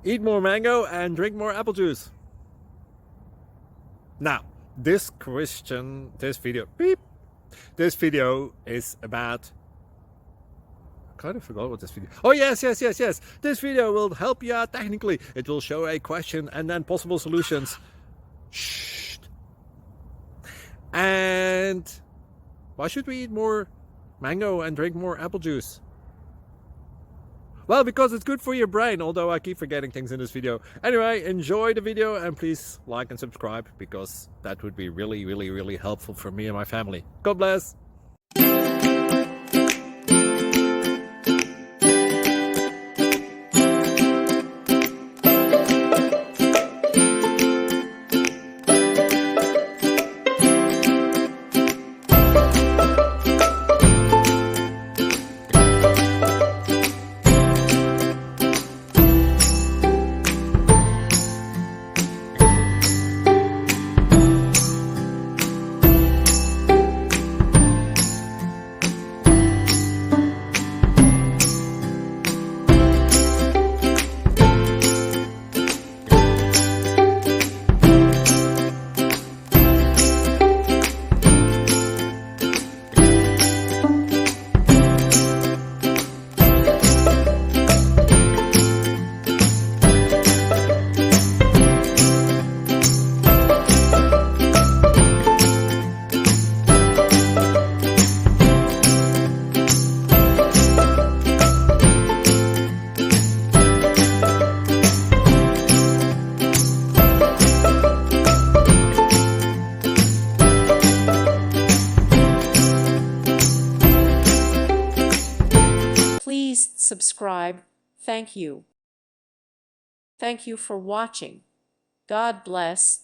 Eat more mango and drink more apple juice. Now, this video is about, I kind of forgot what this video. Oh, yes. This video will help you out technically. It will show a question and then possible solutions. Shh. And why should we eat more mango and drink more apple juice? Well, because it's good for your brain, although I keep forgetting things in this video. Anyway, enjoy the video and please like and subscribe, because that would be really helpful for me and my family. God bless! Please subscribe. Thank you. Thank you for watching. God bless.